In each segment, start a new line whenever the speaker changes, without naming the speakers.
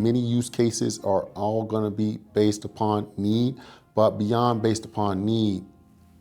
Many use cases are all going to be based upon need, but beyond based upon need,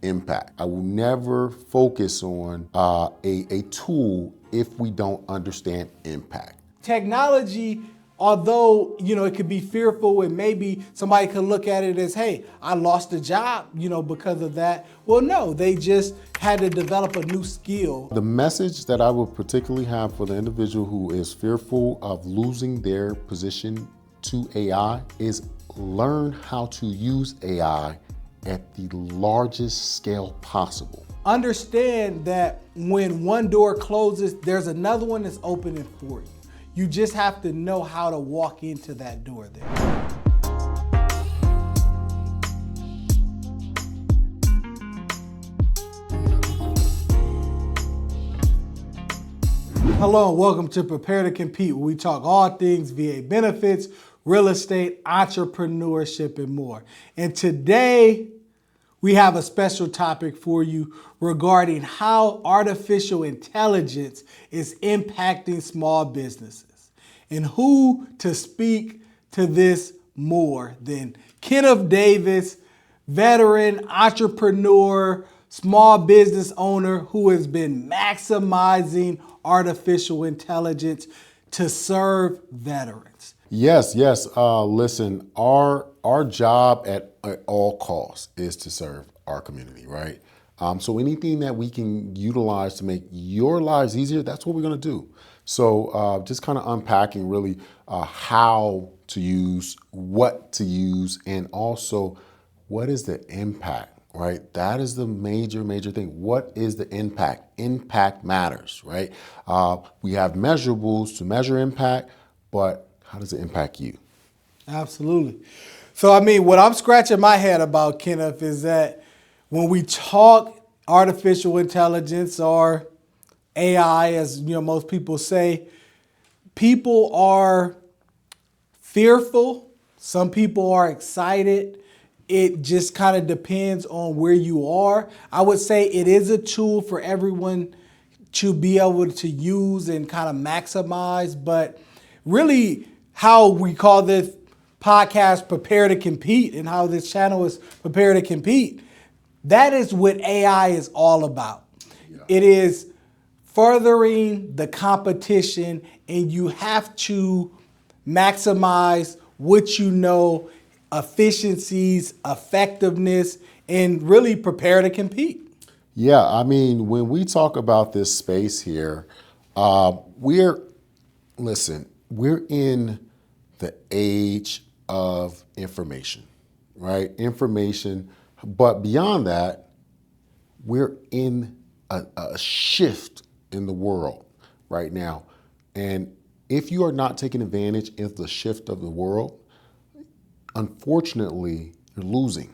impact. I will never focus on a tool if we don't understand impact.
Technology, although, it could be fearful and maybe somebody could look at it as, hey, I lost a job, because of that. Well, no, they just had to develop a new skill.
The message that I would particularly have for the individual who is fearful of losing their position to AI is learn how to use AI at the largest scale possible.
Understand that when one door closes, there's another one that's opening for you. You just have to know how to walk into that door there. Hello and welcome to Prepare to Compete, where we talk all things VA benefits, real estate, entrepreneurship, and more. And today, we have a special topic for you regarding how artificial intelligence is impacting small businesses. And who to speak to this more than Kenneth Davis, veteran entrepreneur, small business owner who has been maximizing artificial intelligence to serve veterans.
Yes. Listen, our job at all costs is to serve our community, right? So anything that we can utilize to make your lives easier, that's what we're going to do. So just kind of unpacking really how to use, what to use, and also what is the impact, right? That is the major thing. What is the impact? Impact matters, right? We have measurables to measure impact, but how does it impact you?
Absolutely. So, what I'm scratching my head about, Kenneth, is that when we talk artificial intelligence or AI, as most people say, people are fearful. Some people are excited. It just kind of depends on where you are. I would say it is a tool for everyone to be able to use and kind of maximize, but really how we call this podcast Prepare to Compete and how this channel is Prepare to Compete, that is what AI is all about. Yeah. It is furthering the competition, and you have to maximize what you know, efficiencies, effectiveness, and really prepare to compete.
Yeah, when we talk about this space here, we're in the age of information, right? Information, but beyond that, we're in a shift in the world right now. And if you are not taking advantage of the shift of the world, unfortunately, you're losing.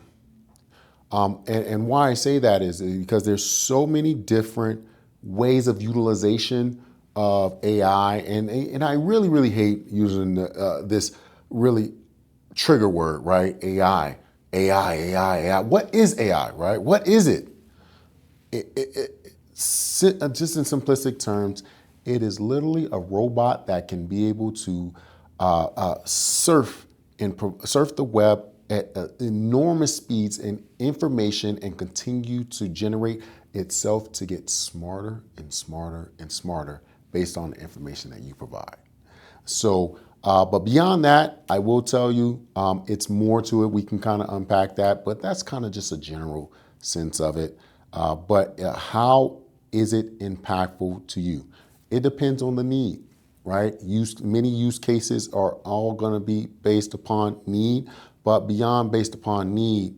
And why I say that is because there's so many different ways of utilization of AI, and I really hate using this really trigger word, right? AI. What is AI, right? What is it? Just in simplistic terms, it is literally a robot that can be able to surf the web at enormous speeds and information and continue to generate itself to get smarter and smarter and smarter based on the information that you provide. So, but beyond that, I will tell you, it's more to it. We can kind of unpack that, but that's kind of just a general sense of it. But how is it impactful to you? It depends on the need, right? Many use cases are all going to be based upon need, but beyond based upon need,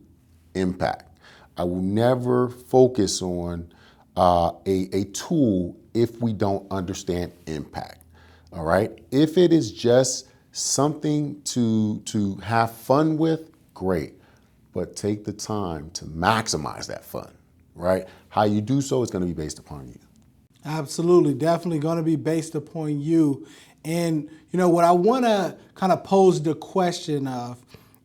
impact. I will never focus on a tool if we don't understand impact. All right. If it is just something to have fun with, great. But take the time to maximize that fun, right? How you do so is going to be based upon you.
Absolutely. Definitely going to be based upon you. And, what I want to kind of pose the question of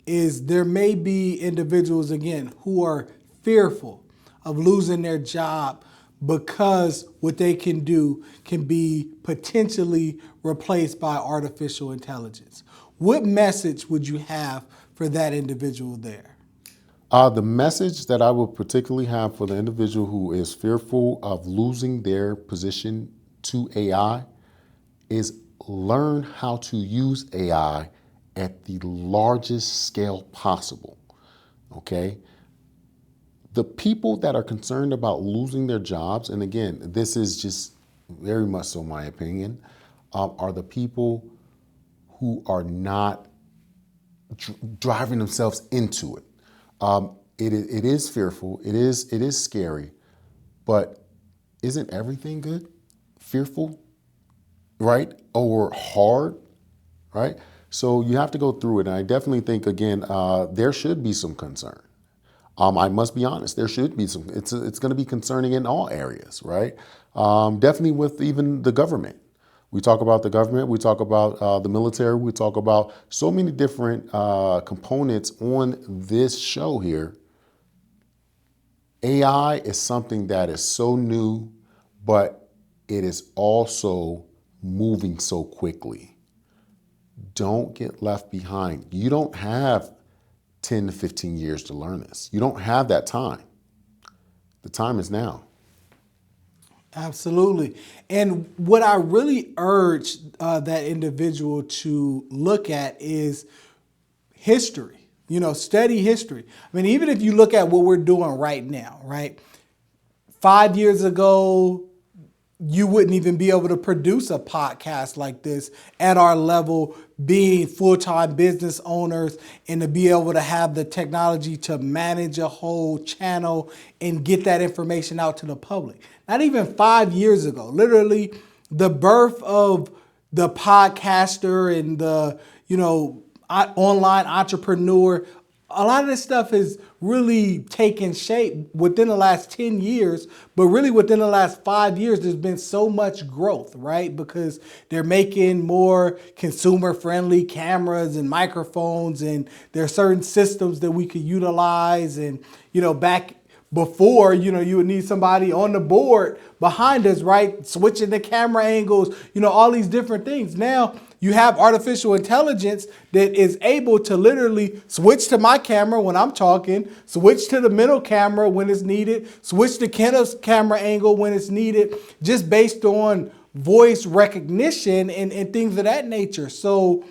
is there may be individuals, again, who are fearful of losing their job because what they can do can be potentially replaced by artificial intelligence. what message would you have for that individual there?
The message that I would particularly have for the individual who is fearful of losing their position to AI is learn how to use AI at the largest scale possible. Okay? The people that are concerned about losing their jobs, and again, this is just very much so my opinion, are the people who are not driving themselves into it. It is fearful. It is scary, but isn't everything good? Fearful, right? Or hard, right? So you have to go through it. And I definitely think, again, there should be some concern. I must be honest, there should be some, it's going to be concerning in all areas, right? Definitely with even the government. We talk about the government, we talk about the military, we talk about so many different components on this show here. AI is something that is so new, but it is also moving so quickly. Don't get left behind. You don't have 10 to 15 years to learn this. You don't have that time. The time is now.
Absolutely. And what I really urge that individual to look at is history, study history. I mean, even if you look at what we're doing right now, right? 5 years ago, you wouldn't even be able to produce a podcast like this at our level, being full-time business owners, and to be able to have the technology to manage a whole channel and get that information out to the public. Not even 5 years ago, literally the birth of the podcaster and the, online entrepreneur, a lot of this stuff has really taken shape within the last 10 years, but really within the last 5 years, there's been so much growth, right? Because they're making more consumer-friendly cameras and microphones, and there are certain systems that we could utilize. And, back before, you would need somebody on the board behind us, right? Switching the camera angles, all these different things. Now, you have artificial intelligence that is able to literally switch to my camera when I'm talking, switch to the middle camera when it's needed, switch to Kenneth's camera angle when it's needed, just based on voice recognition and things of that nature. So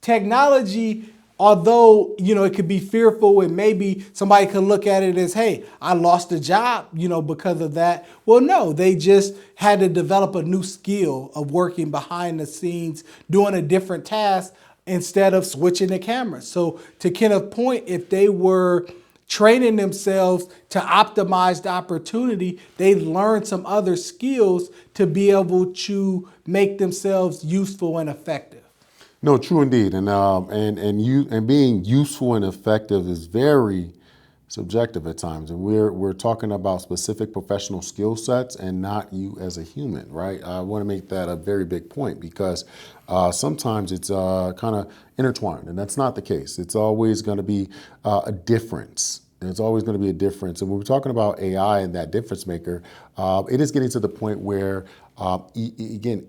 technology, although, it could be fearful and maybe somebody could look at it as, hey, I lost a job, because of that. Well, no, they just had to develop a new skill of working behind the scenes, doing a different task instead of switching the camera. So to Kenneth's point, if they were training themselves to optimize the opportunity, they learned some other skills to be able to make themselves useful and effective.
No, true indeed, and being useful and effective is very subjective at times, and we're talking about specific professional skill sets and not you as a human, right? I want to make that a very big point because sometimes it's kind of intertwined, and that's not the case. It's always going to be a difference. There's always going to be a difference. And when we're talking about AI and that difference maker, it is getting to the point where, again,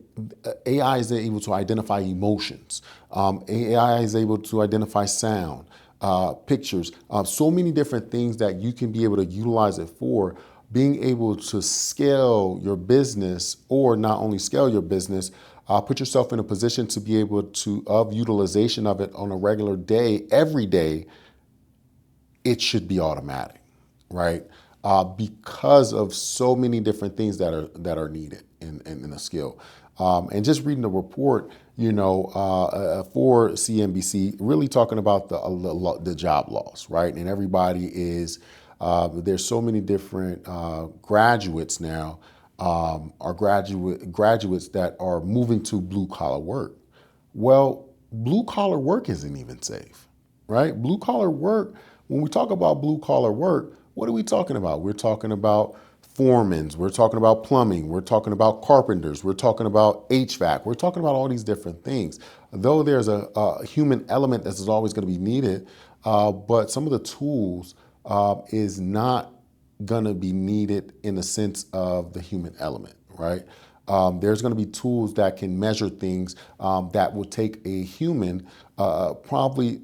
AI is able to identify emotions. AI is able to identify sound, pictures, so many different things that you can be able to utilize it for. Being able to scale your business, or not only scale your business, put yourself in a position to be able to, of utilization of it on a regular day, every day, it should be automatic, right? Because of so many different things that are needed in the skill. And just reading the report, for CNBC, really talking about the job loss, right? And everybody is, there's so many different graduates now, are graduates that are moving to blue collar work. Well, blue collar work isn't even safe, right? Blue collar work, when we talk about blue collar work, what are we talking about? We're talking about foremans, we're talking about plumbing, we're talking about carpenters, we're talking about HVAC, we're talking about all these different things. Though there's a human element that is always going to be needed, but some of the tools is not going to be needed in the sense of the human element, right? There's going to be tools that can measure things that will take a human probably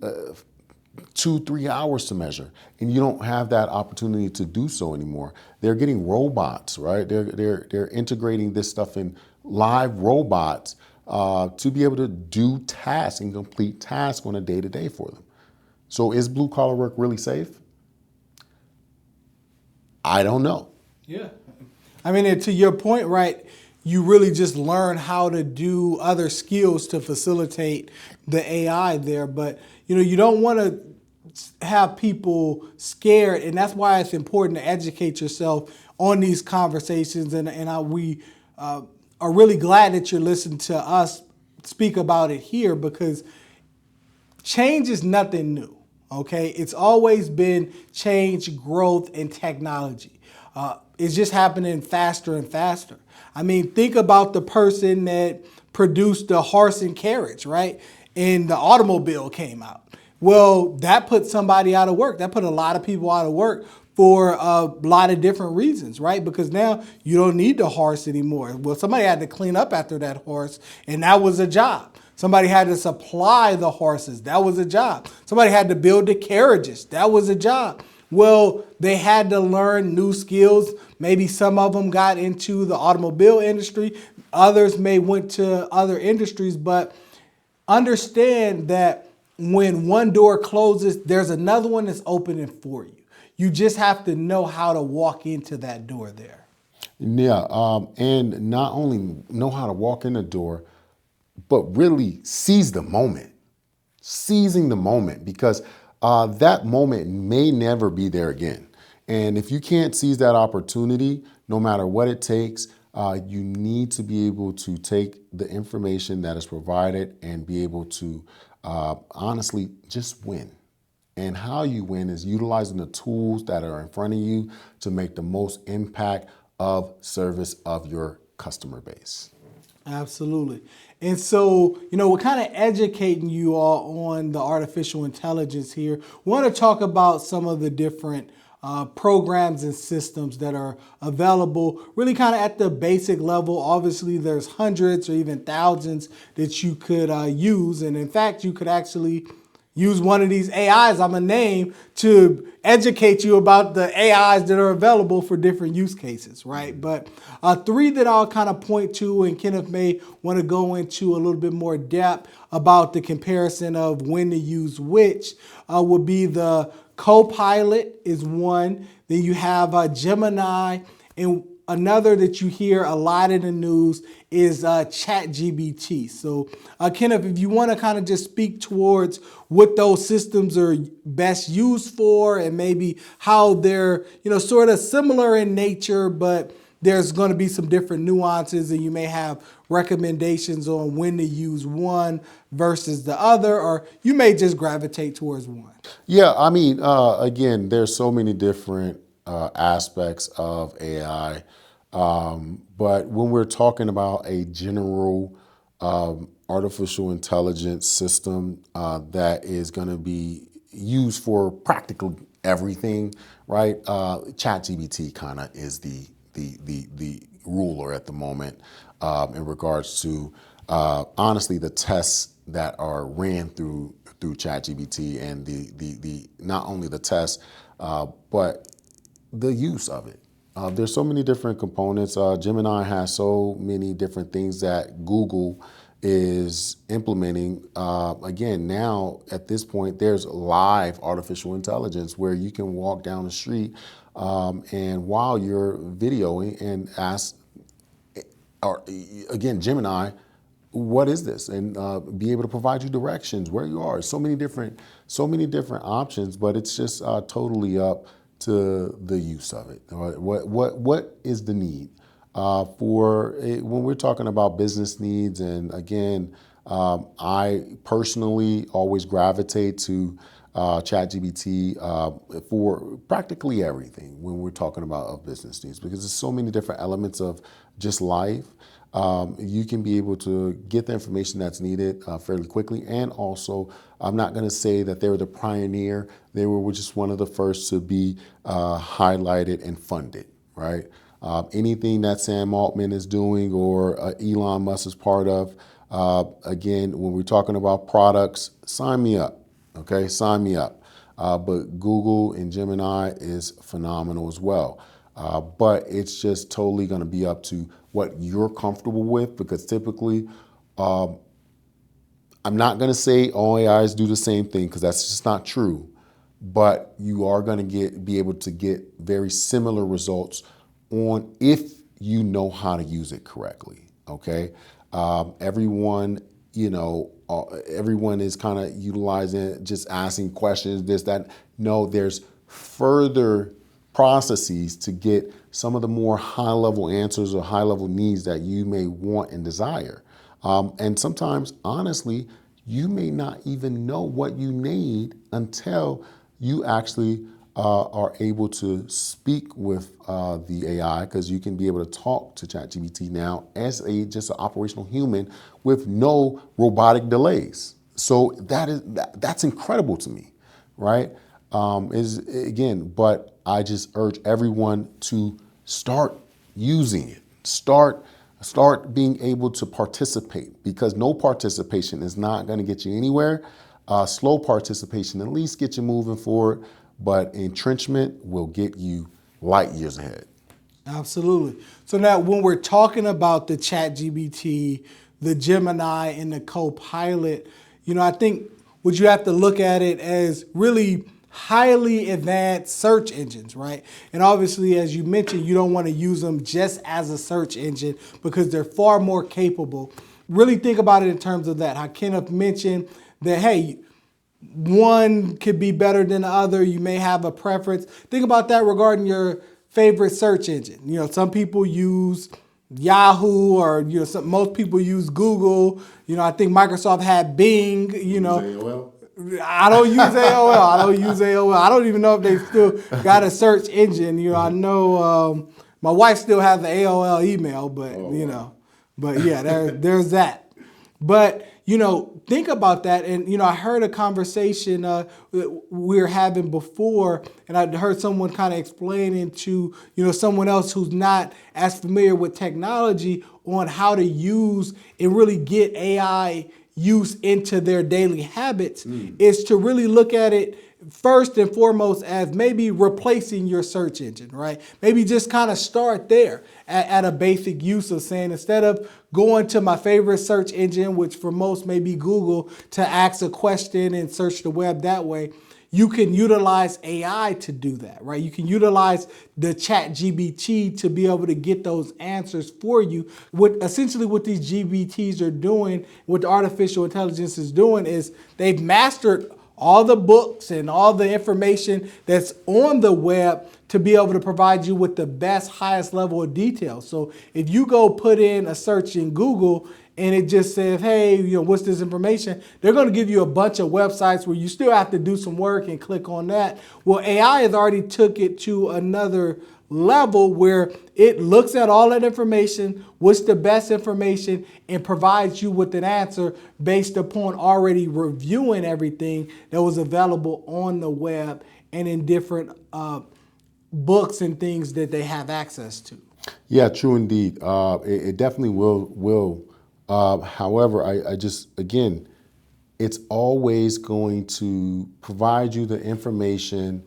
2-3 hours to measure, and you don't have that opportunity to do so anymore. They're getting robots, right? They're integrating this stuff in live robots to be able to do tasks and complete tasks on a day-to-day for them. So is blue collar work really safe? I don't know.
Yeah. I mean, and to your point, right, you really just learn how to do other skills to facilitate the AI there. But, you don't want to have people scared. And that's why it's important to educate yourself on these conversations. We are really glad that you're listening to us speak about it here, because change is nothing new. Okay, it's always been change, growth, and technology. It's just happening faster and faster. I mean, think about the person that produced the horse and carriage, right? And the automobile came out. Well, that put somebody out of work. That put a lot of people out of work for a lot of different reasons, right? Because now you don't need the horse anymore. Well, somebody had to clean up after that horse, and that was a job. Somebody had to supply the horses. That was a job. Somebody had to build the carriages. That was a job. Well, they had to learn new skills. Maybe some of them got into the automobile industry. Others may went to other industries, but understand that when one door closes, there's another one that's opening for you. You just have to know how to walk into that door there.
Yeah, and not only know how to walk in the door, but really seize the moment. Seizing the moment, because that moment may never be there again. And if you can't seize that opportunity, no matter what it takes, you need to be able to take the information that is provided and be able to honestly just win. And how you win is utilizing the tools that are in front of you to make the most impact of service of your customer base.
Absolutely. And so, we're kind of educating you all on the artificial intelligence here. We want to talk about some of the different programs and systems that are available, really kind of at the basic level. Obviously, there's hundreds or even thousands that you could use. And in fact, you could actually use one of these AIs I'm going to name to educate you about the AIs that are available for different use cases, right? But three that I'll kind of point to, and Kenneth may want to go into a little bit more depth about the comparison of when to use which, would be the Copilot is one. Then you have Gemini, and another that you hear a lot in the news is ChatGPT. So, Kenneth, if you want to kind of just speak towards what those systems are best used for, and maybe how they're, sort of similar in nature, but there's going to be some different nuances, and you may have recommendations on when to use one versus the other, or you may just gravitate towards one.
Yeah, I mean, again, there's so many different aspects of AI. But when we're talking about a general artificial intelligence system that is going to be used for practically everything, right? ChatGPT kind of is the ruler at the moment in regards to honestly the tests that are ran through ChatGPT, and the not only the tests but the use of it. There's so many different components. Gemini has so many different things that Google is implementing. Again, now at this point, there's live artificial intelligence where you can walk down the street and while you're videoing and ask, or again, Gemini, what is this? And be able to provide you directions where you are. So many different options, but it's just totally up to the use of it. What is the need for it, when we're talking about business needs? And again, I personally always gravitate to ChatGPT for practically everything when we're talking about business needs, because there's so many different elements of just life. You can be able to get the information that's needed fairly quickly. And also, I'm not going to say that they were the pioneer. They were just one of the first to be highlighted and funded, right? Anything that Sam Altman is doing or Elon Musk is part of, again, when we're talking about products, sign me up. Okay, sign me up. But Google and Gemini is phenomenal as well. But it's just totally going to be up to what you're comfortable with, because typically, I'm not going to say all AIs do the same thing, because that's just not true. But you are going to be able to get very similar results on if you know how to use it correctly. Okay, everyone, everyone is kind of utilizing it, just asking questions, this, that. No, there's further processes to get some of the more high-level answers or high-level needs that you may want and desire. And sometimes, honestly, you may not even know what you need until you actually are able to speak with the AI, because you can be able to talk to ChatGPT now as just an operational human with no robotic delays. So that's incredible to me, right? But I just urge everyone to start using it. Start being able to participate, because no participation is not going to get you anywhere. Slow participation at least get you moving forward, but entrenchment will get you light years ahead.
Absolutely. So now when we're talking about the ChatGPT, the Gemini, and the Copilot, I think what you have to look at it as really highly advanced search engines, right? And obviously, as you mentioned, you don't want to use them just as a search engine, because they're far more capable. Really think about it in terms of that. How Kenneth mentioned that, hey, one could be better than the other. You may have a preference. Think about that regarding your favorite search engine. Some people use Yahoo, or most people use Google. I think Microsoft had Bing.
AOL?
I don't use AOL. I don't even know if they still got a search engine. I know my wife still has the AOL email, but but yeah, there's that. But think about that. And I heard a conversation we were having before, and I heard someone kind of explaining to someone else who's not as familiar with technology on how to use and really get AI use into their daily habits. Is to really look at it first and foremost as maybe replacing your search engine, right? Maybe just kind of start there at a basic use of saying, instead of going to my favorite search engine, which for most may be Google, to ask a question and search the web that way, you can utilize AI to do that, right? You can utilize the ChatGPT to be able to get those answers for you. Essentially what these GPTs are doing, what the artificial intelligence is doing, is they've mastered all the books and all the information that's on the web to be able to provide you with the best, highest level of detail. So if you go put in a search in Google and it just says, hey, what's this information? They're going to give you a bunch of websites where you still have to do some work and click on that. Well, AI has already took it to another level where it looks at all that information, what's the best information, and provides you with an answer based upon already reviewing everything that was available on the web and in different books and things that they have access to.
Yeah, true indeed. It definitely will. However, I just, again, it's always going to provide you the information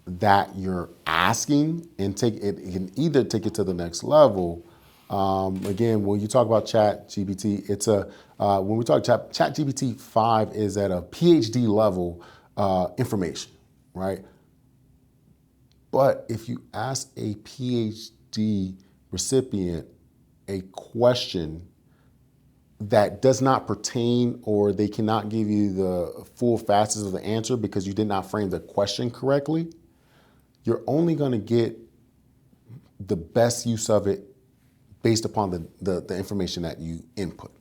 that you're asking, and it can either take it to the next level. Again, when you talk about ChatGPT, it's when we talk ChatGPT 5 is at a PhD level information, right? But if you ask a PhD recipient a question that does not pertain, or they cannot give you the full facets of the answer because you did not frame the question correctly, you're only going to get the best use of it based upon the information that you input.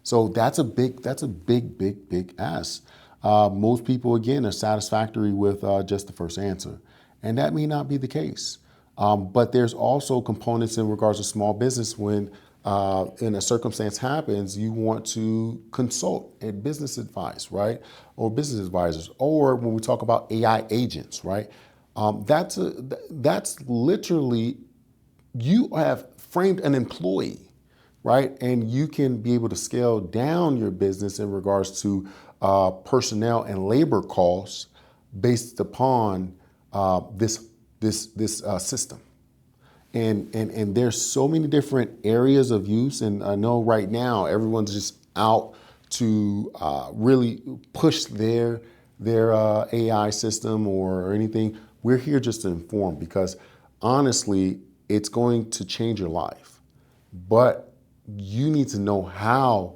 So that's a big ask. Most people, again, are satisfactory with just the first answer, and that may not be the case. But there's also components in regards to small business when in a circumstance happens, you want to consult a business advice, right? Or business advisors, or when we talk about AI agents, right? That's literally you have framed an employee, right? And you can be able to scale down your business in regards to personnel and labor costs based upon this system. And there's so many different areas of use. And I know right now everyone's just out to really push their AI system or anything. We're here just to inform, because honestly, it's going to change your life. But you need to know how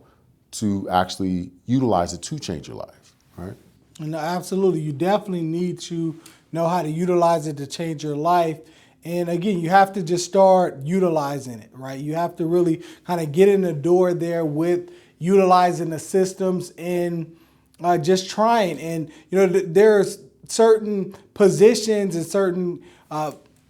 to actually utilize it to change your life, right?
No, absolutely. You definitely need to know how to utilize it to change your life. And again, you have to just start utilizing it, right? You have to really kind of get in the door there with utilizing the systems and just trying. And, there's certain positions and certain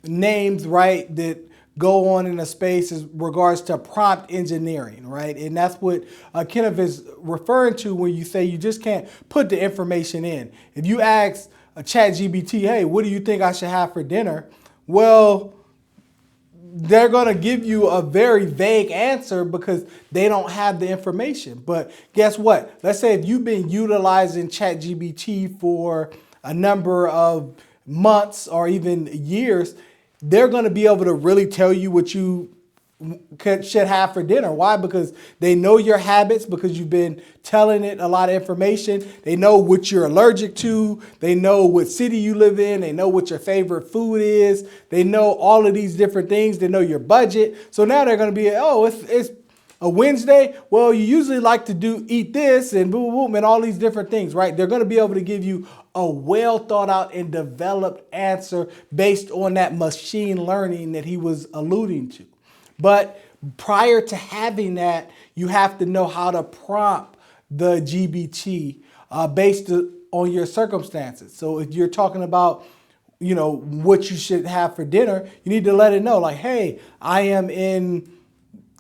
names, right, that go on in a space as regards to prompt engineering, right? And that's what Kenneth is referring to when you say you just can't put the information in. If you ask a ChatGPT, hey, what do you think I should have for dinner? Well, they're going to give you a very vague answer because they don't have the information. But guess what? Let's say if you've been utilizing ChatGPT for a number of months or even years, they're going to be able to really tell you what you should have for dinner. Why? Because they know your habits, because you've been telling it a lot of information. They know what you're allergic to. They know what city you live in. They know what your favorite food is. They know all of these different things. They know your budget. So now they're going to be, oh, it's a Wednesday. Well, you usually like to eat this and boom, boom, and all these different things, right? They're going to be able to give you a well thought out and developed answer based on that machine learning that he was alluding to. But prior to having that, you have to know how to prompt the GBT based on your circumstances. So if you're talking about, what you should have for dinner, you need to let it know, like, hey, I am in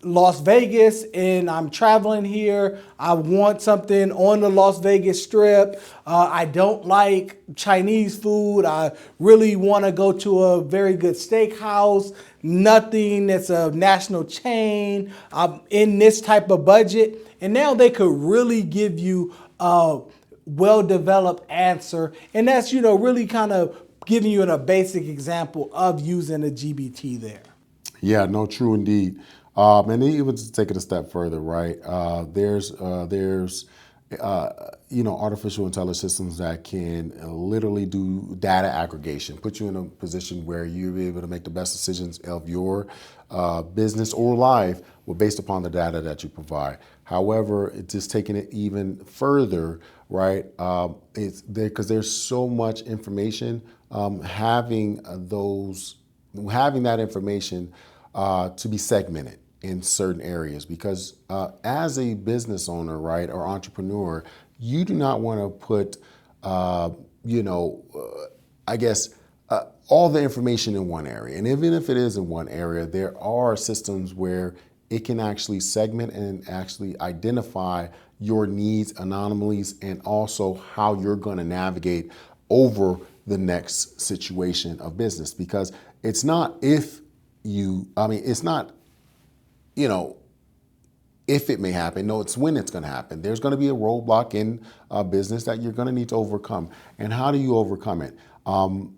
Las Vegas and I'm traveling here. I want something on the Las Vegas Strip. I don't like Chinese food. I really want to go to a very good steakhouse. Nothing that's a national chain. I'm in this type of budget. And now they could really give you a well-developed answer. And that's, really kind of giving you a basic example of using a GBT there.
Yeah, no, true indeed. And even to take it a step further, right? There's artificial intelligence systems that can literally do data aggregation, put you in a position where you'll be able to make the best decisions of your business or life based upon the data that you provide. However, it's just taking it even further, right? It's there because there's so much information. Having that information to be segmented in certain areas, because as a business owner, right, or entrepreneur, you do not want to put, all the information in one area. And even if it is in one area, there are systems where it can actually segment and actually identify your needs, anomalies, and also how you're going to navigate over the next situation of business. Because it's not if it may happen. No, it's when it's going to happen. There's going to be a roadblock in business that you're going to need to overcome. And how do you overcome it?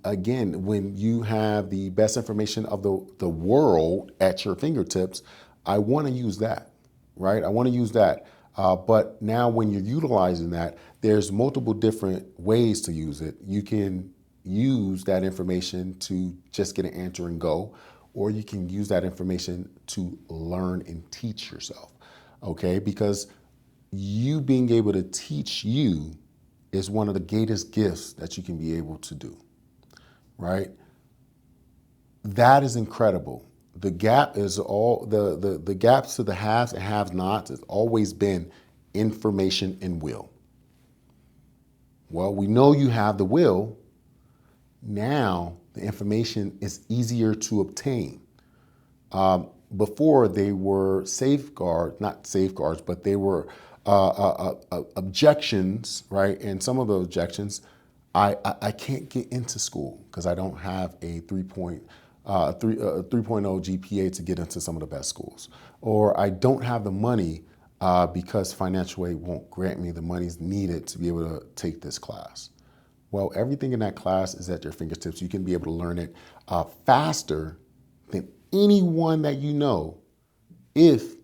Again, when you have the best information of the world at your fingertips, I want to use that, right? I want to use that. But now when you're utilizing that, there's multiple different ways to use it. You can use that information to just get an answer and go, or you can use that information to learn and teach yourself, okay? Because you being able to teach you is one of the greatest gifts that you can be able to do, right? That is incredible. The gap is all, the gaps to the haves and have-nots has always been information and will. Well, we know you have the will. Now, the information is easier to obtain. Before they were not safeguards, but they were objections, right? And some of those objections, I can't get into school because I don't have a 3.0 a 3.0 GPA to get into some of the best schools. Or I don't have the money because financial aid won't grant me the monies needed to be able to take this class. Well, everything in that class is at your fingertips. You can be able to learn it faster than anyone that you know if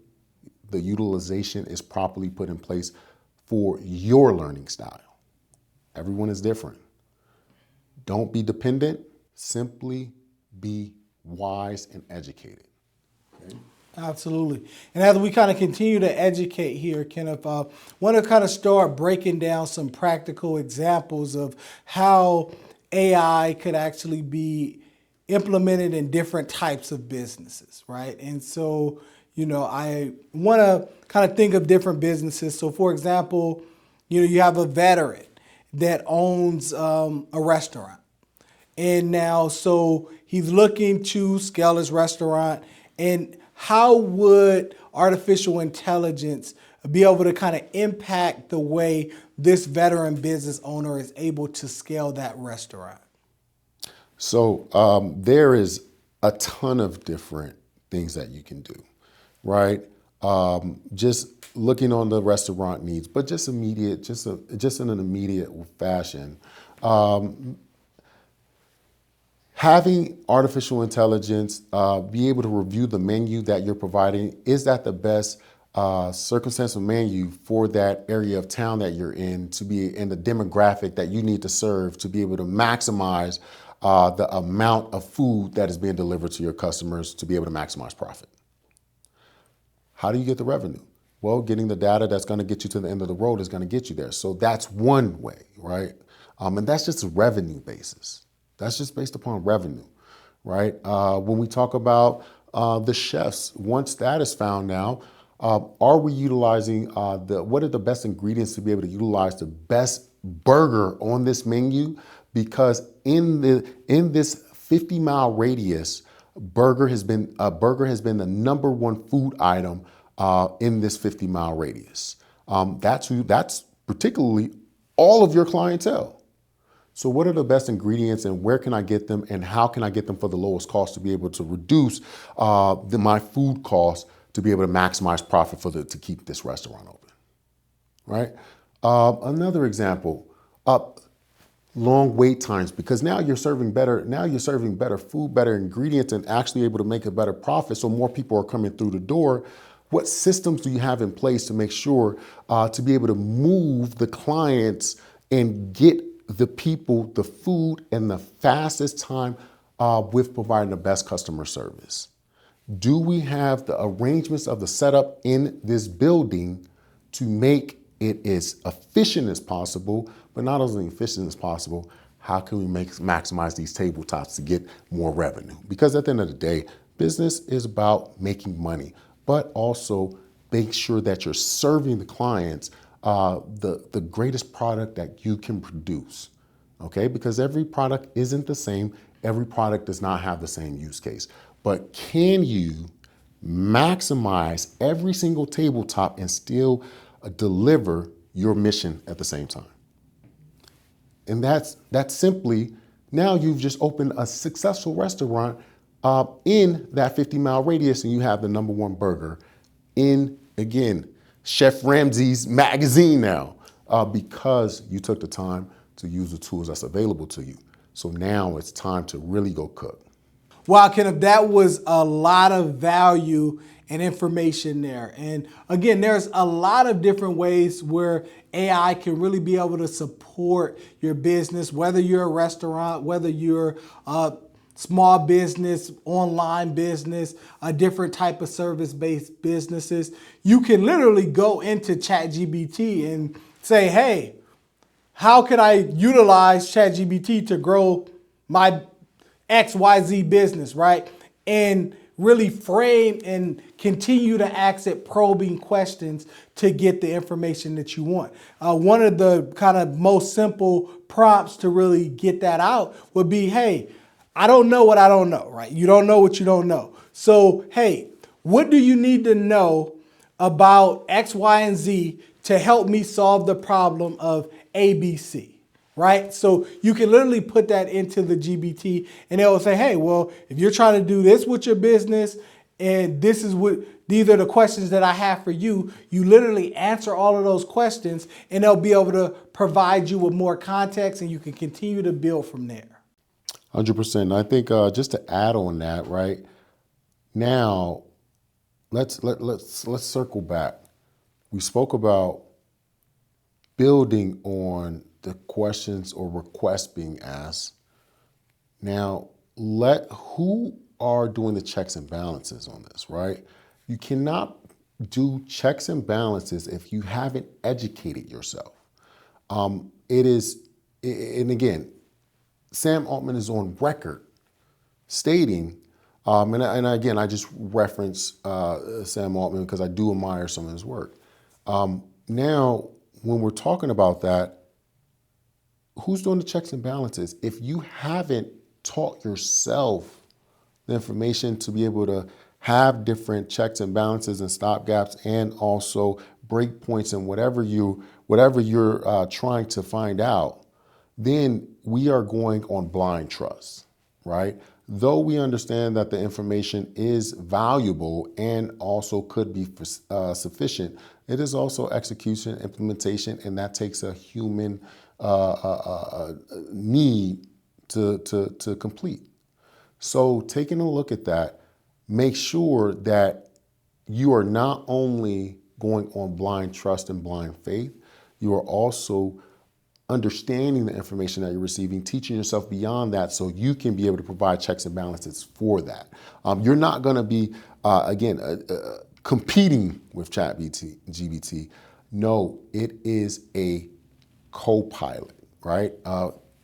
the utilization is properly put in place for your learning style. Everyone is different. Don't be dependent, simply be wise and educated. Okay?
Absolutely. And as we kind of continue to educate here, Kenneth, want to kind of start breaking down some practical examples of how AI could actually be implemented in different types of businesses, right? And so, I want to kind of think of different businesses. So, for example, you have a veteran that owns a restaurant. And now, so he's looking to scale his restaurant. And how would artificial intelligence be able to kind of impact the way this veteran business owner is able to scale that restaurant?
So there is a ton of different things that you can do, right? Just looking on the restaurant needs, but just immediate, just in an immediate fashion. Having artificial intelligence be able to review the menu that you're providing, is that the best circumstantial menu for that area of town that you're in, to be in the demographic that you need to serve, to be able to maximize the amount of food that is being delivered to your customers, to be able to maximize profit. How do you get the revenue? Well, getting the data that's going to get you to the end of the road is going to get you there. So that's one way, right? And that's just a revenue basis. That's just based upon revenue, right? When we talk about the chefs, once that is found now, are we utilizing what are the best ingredients to be able to utilize the best burger on this menu? Because in this 50-mile radius, burger has been the number one food item in this 50-mile radius. That's particularly all of your clientele. So what are the best ingredients and where can I get them and how can I get them for the lowest cost to be able to reduce my food costs to be able to maximize profit to keep this restaurant open, right? Another example, long wait times, because now you're serving better food, better ingredients, and actually able to make a better profit. So more people are coming through the door. What systems do you have in place to make sure to be able to move the clients and get the people, the food, in the fastest time with providing the best customer service? Do we have the arrangements of the setup in this building to make it as efficient as possible, but not only efficient as possible, how can we maximize these tabletops to get more revenue? Because at the end of the day, business is about making money, but also make sure that you're serving the clients the greatest product that you can produce, okay? Because every product isn't the same. Every product does not have the same use case. But can you maximize every single tabletop and still deliver your mission at the same time? And that's simply, now you've just opened a successful restaurant in that 50-mile radius, and you have the number one burger in, again, Chef Ramsay's magazine now, because you took the time to use the tools that's available to you. So now it's time to really go cook.
Wow, Kenneth, that was a lot of value and information there. And again, there's a lot of different ways where AI can really be able to support your business, whether you're a restaurant, whether you're a small business, online business, a different type of service-based businesses. You can literally go into ChatGPT and say, hey, how can I utilize ChatGPT to grow my XYZ business, right? And really frame and continue to ask it probing questions to get the information that you want. One of the kind of most simple prompts to really get that out would be, hey, I don't know what I don't know, right? You don't know what you don't know. So, hey, what do you need to know about X, Y, and Z to help me solve the problem of ABC, right? So you can literally put that into the GBT and it will say, hey, well, if you're trying to do this with your business and these are the questions that I have for you, you literally answer all of those questions and they'll be able to provide you with more context and you can continue to build from there.
100%. I think just to add on that, right now, let's circle back. We spoke about building on the questions or requests being asked. Now, who are doing the checks and balances on this, right? You cannot do checks and balances if you haven't educated yourself. It is, and again, Sam Altman is on record stating, and again, I just reference Sam Altman because I do admire some of his work. Now, when we're talking about that, who's doing the checks and balances? If you haven't taught yourself the information to be able to have different checks and balances and stop gaps and also break points and whatever you're trying to find out, then we are going on blind trust, right? Though we understand that the information is valuable and also could be sufficient, it is also execution, implementation, and that takes a human need to complete. So taking a look at that, make sure that you are not only going on blind trust and blind faith, you are also understanding the information that you're receiving, teaching yourself beyond that so you can be able to provide checks and balances for that. You're not going to be, competing with ChatGPT. No, it is a co-pilot, right?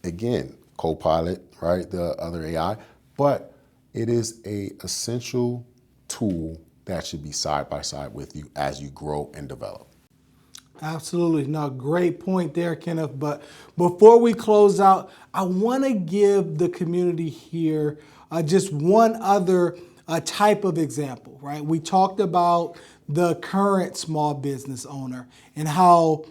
Again, co-pilot, right? The other AI, but it is a essential tool that should be side by side with you as you grow and develop.
Absolutely. No, great point there, Kenneth. But before we close out, I want to give the community here just one other type of example, right? We talked about the current small business owner and how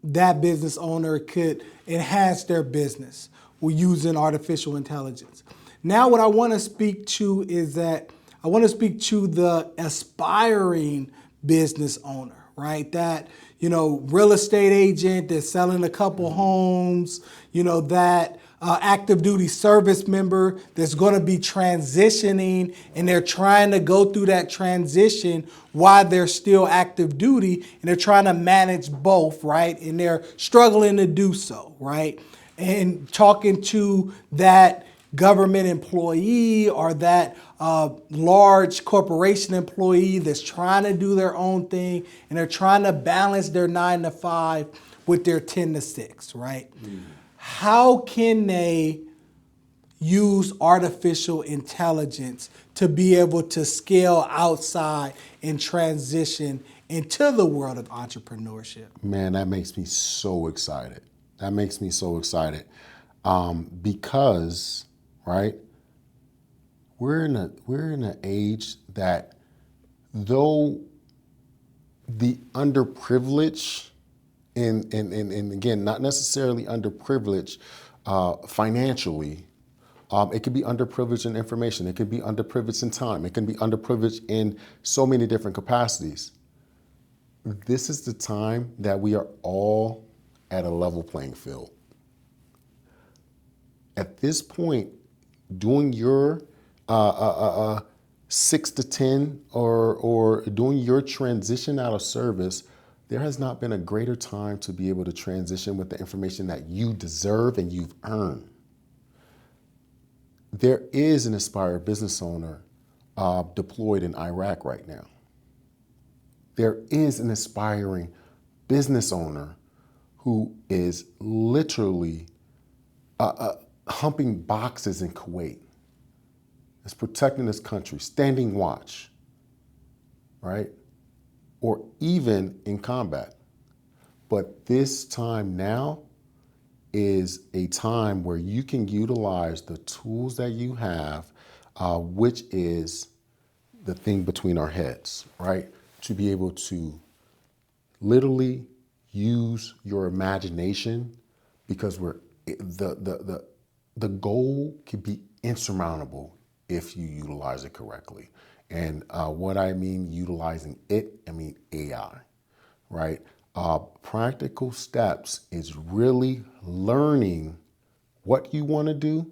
that business owner could enhance their business using artificial intelligence. Now, what I want to speak to is that I want to speak to the aspiring business owner, right? That, real estate agent that's selling a couple homes, that active duty service member that's going to be transitioning and they're trying to go through that transition while they're still active duty and they're trying to manage both, right? And they're struggling to do so, right? And talking to that government employee or that large corporation employee that's trying to do their own thing and they're trying to balance their 9 to 5 with their 10 to 6, right? How can they use artificial intelligence to be able to scale outside and transition into the world of entrepreneurship?
Man, that makes me so excited. Because, right, we're in an age that though the underprivileged and again, not necessarily underprivileged financially, it could be underprivileged in information, it could be underprivileged in time, it can be underprivileged in so many different capacities. This is the time that we are all at a level playing field. At this point, doing your 6 to 10 or doing your transition out of service, there has not been a greater time to be able to transition with the information that you deserve and you've earned. There is an aspired business owner deployed in Iraq right now. There is an aspiring business owner who is literally humping boxes in Kuwait. Is protecting this country, standing watch, right? Or even in combat. But this time now is a time where you can utilize the tools that you have, which is the thing between our heads, right? To be able to literally use your imagination because the goal can be insurmountable if you utilize it correctly. And what I mean utilizing it, I mean AI, right? Practical steps is really learning what you want to do,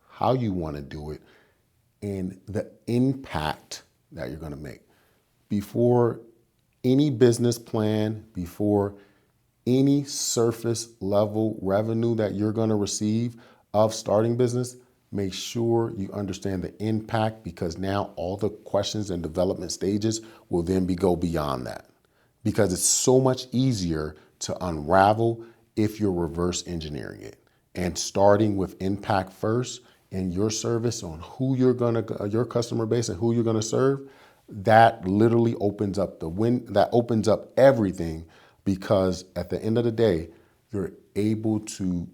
how you want to do it, and the impact that you're going to make. Before any business plan, before any surface level revenue that you're going to receive of starting business, make sure you understand the impact, because now all the questions and development stages will then go beyond that, because it's so much easier to unravel if you're reverse engineering it and starting with impact first in your service on who you're going to, your customer base and who you're going to serve. That literally opens up that opens up everything, because at the end of the day, you're able to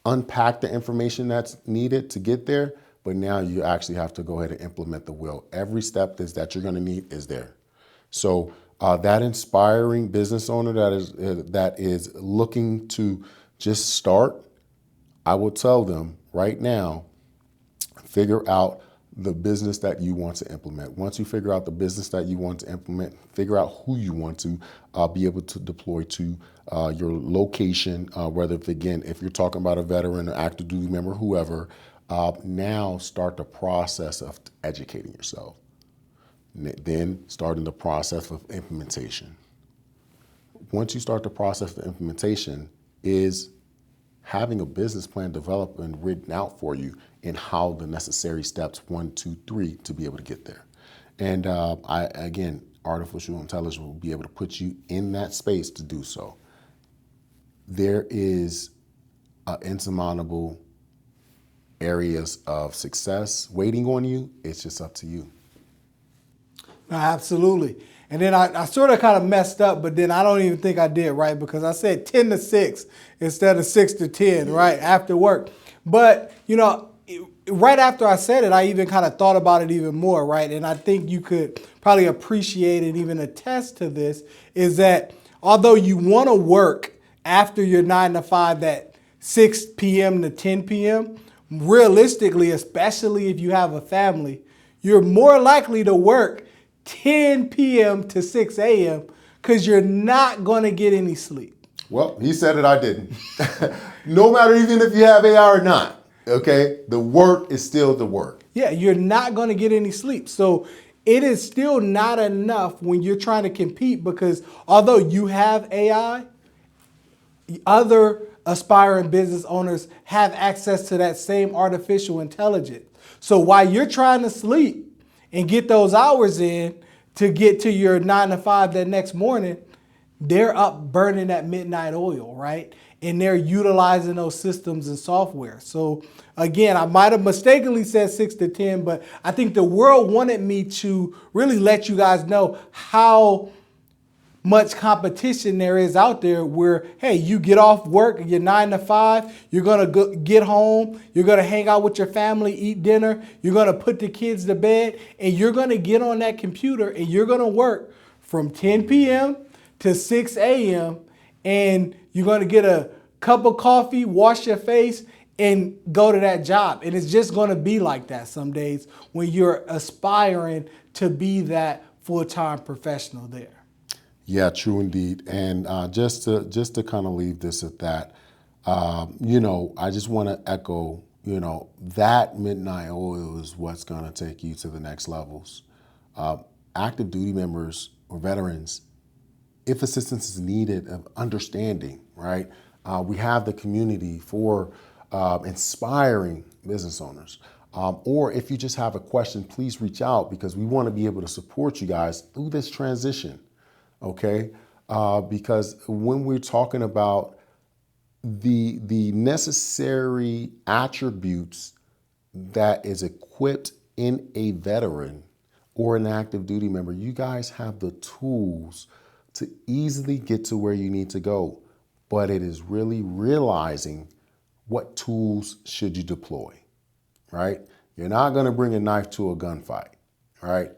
unpack the information that's needed to get there, but now you actually have to go ahead and implement the will. Every step that you're going to need is there. So that inspiring business owner that is looking to just start, I will tell them right now, figure out the business that you want to implement. Once you figure out the business that you want to implement, figure out who you want to be able to deploy to your location, whether, if you're talking about a veteran, an active duty member, whoever, now start the process of educating yourself. Then starting the process of implementation. Once you start the process of implementation is having a business plan developed and written out for you and how the necessary steps 1, 2, 3 to be able to get there. And artificial intelligence will be able to put you in that space to do so. There is insurmountable areas of success waiting on you. It's just up to you.
Absolutely. And then I sort of kind of messed up, but then I don't even think I did right, because I said 10 to 6 instead of 6 to 10, right, after work. But, right after I said it, I even kind of thought about it even more, right? And I think you could probably appreciate and even attest to this, is that although you want to work after your 9 to 5, that 6 p.m. to 10 p.m., realistically, especially if you have a family, you're more likely to work 10 p.m. to 6 a.m. because you're not going to get any sleep.
Well, he said it, I didn't. No matter even if you have AI or not, okay, the work is still the work.
Yeah, you're not going to get any sleep. So it is still not enough when you're trying to compete, because although you have AI, other aspiring business owners have access to that same artificial intelligence. So while you're trying to sleep and get those hours in to get to your 9 to 5 that next morning, they're up burning that midnight oil, right? And they're utilizing those systems and software. So again, I might have mistakenly said 6 to 10, but I think the world wanted me to really let you guys know how much competition there is out there, where, hey, you get off work, you're 9 to 5, you're going to get home, you're going to hang out with your family, eat dinner, you're going to put the kids to bed, and you're going to get on that computer and you're going to work from 10 p.m. to 6 a.m. and you're going to get a cup of coffee, wash your face, and go to that job. And it's just going to be like that some days when you're aspiring to be that full-time professional there.
Yeah, true indeed. And just to kind of leave this at that, I just want to echo, that midnight oil is what's going to take you to the next levels. Active duty members or veterans, if assistance is needed of understanding, right? We have the community for inspiring business owners. Or if you just have a question, please reach out, because we want to be able to support you guys through this transition. Okay, because when we're talking about the necessary attributes that is equipped in a veteran or an active duty member, you guys have the tools to easily get to where you need to go. But it is really realizing what tools should you deploy, right? You're not going to bring a knife to a gunfight, right?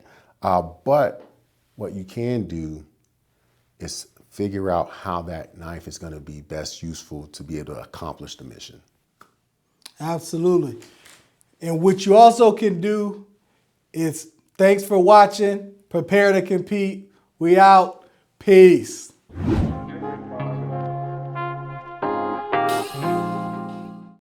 But what you can do is figure out how that knife is going to be best useful to be able to accomplish the mission.
Absolutely. And what you also can do is, thanks for watching. Prepare to compete. We out. Peace.